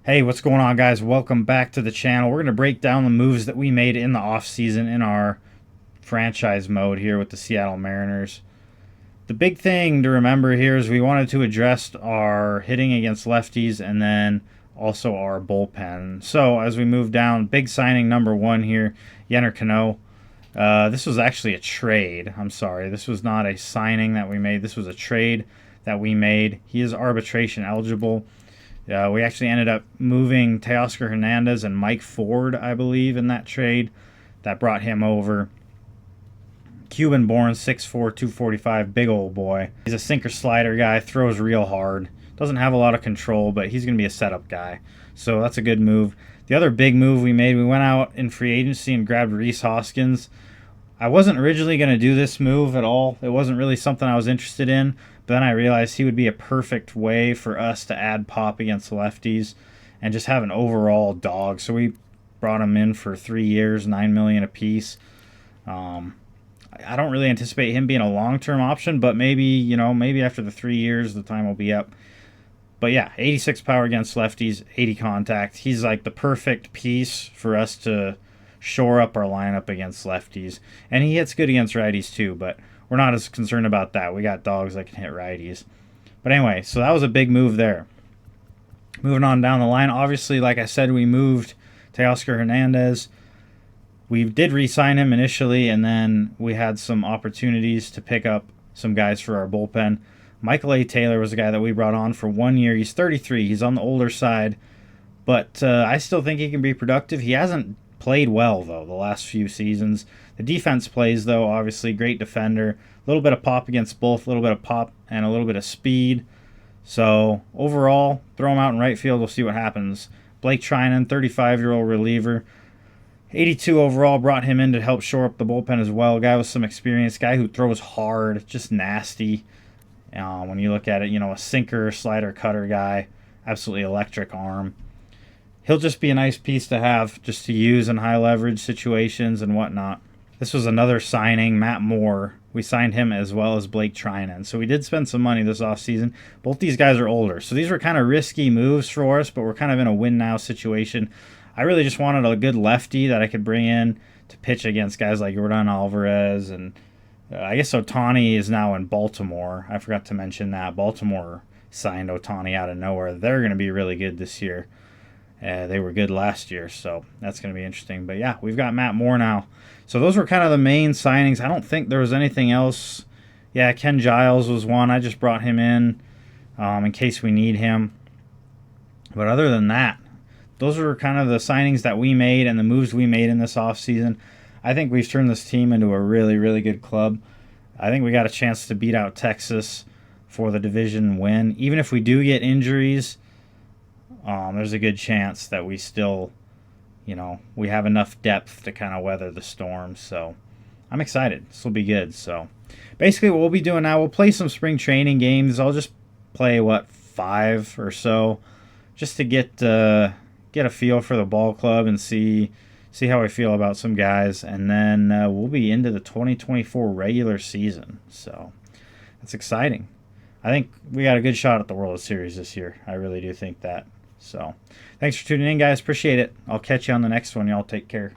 Hey, what's going on, guys? Welcome back to the channel. We're going to break down the moves that we made in the offseason in our franchise mode here with the Seattle Mariners. The big thing to remember here is we wanted to address our hitting against lefties and then also our bullpen. So as we move down, big signing number one here, Yenner Cano. This was actually a trade. I'm sorry. This was not a signing that we made. This was a trade that we made. He is arbitration eligible. We actually ended up moving Teoscar Hernandez and Mike Ford, I believe, in that trade. That brought him over. Cuban-born, 6'4", 245, big old boy. He's a sinker slider guy, throws real hard. Doesn't have a lot of control, but he's going to be a setup guy. So that's a good move. The other big move we made, we went out in free agency and grabbed Rhys Hoskins. I wasn't originally going to do this move at all. It wasn't really something I was interested in. But then I realized he would be a perfect way for us to add pop against lefties and just have an overall dog. So we brought him in for 3 years, $9 million apiece. I don't really anticipate him being a long-term option, but maybe after the 3 years, the time will be up. But yeah, 86 power against lefties, 80 contact. He's like the perfect piece for us to shore up our lineup against lefties. And he hits good against righties too, but we're not as concerned about that. We got dogs that can hit righties. But anyway, so that was a big move there. Moving on down the line, obviously, like I said, we moved Teoscar Hernandez. We did re-sign him initially, and then we had some opportunities to pick up some guys for our bullpen. Michael A. Taylor was a guy that we brought on for 1 year. He's 33. He's on the older side, but I still think he can be productive. He hasn't played well, though, the last few seasons. The defense plays, though, obviously. Great defender. A little bit of pop against both. A little bit of pop and a little bit of speed. So, overall, throw him out in right field. We'll see what happens. Blake Trinan, 35-year-old reliever. 82 overall, brought him in to help shore up the bullpen as well. Guy with some experience. Guy who throws hard. Just nasty. When you look at it, a sinker, slider, cutter guy. Absolutely electric arm. He'll just be a nice piece to have just to use in high leverage situations and whatnot. This was another signing, Matt Moore. We signed him as well as Blake Trinan. So we did spend some money this offseason. Both these guys are older. So these were kind of risky moves for us, but we're kind of in a win-now situation. I really just wanted a good lefty that I could bring in to pitch against guys like Yordan Alvarez. And I guess Ohtani is now in Baltimore. I forgot to mention that. Baltimore signed Ohtani out of nowhere. They're going to be really good this year. They were good last year, so that's going to be interesting. But yeah, we've got Matt Moore now. So those were kind of the main signings. I don't think there was anything else. Yeah, Ken Giles was one. I just brought him in case we need him. But other than that, those were kind of the signings that we made and the moves we made in this offseason. I think we've turned this team into a really, really good club. I think we got a chance to beat out Texas for the division win. Even if we do get injuries, there's a good chance that we still, we have enough depth to kind of weather the storm. So I'm excited. This will be good. So basically what we'll be doing now, we'll play some spring training games. I'll just play, 5 or so, just to get a feel for the ball club and see how I feel about some guys. And then we'll be into the 2024 regular season. So that's exciting. I think we got a good shot at the World Series this year. I really do think that. So, thanks for tuning in, guys. Appreciate it. I'll catch you on the next one. Y'all take care.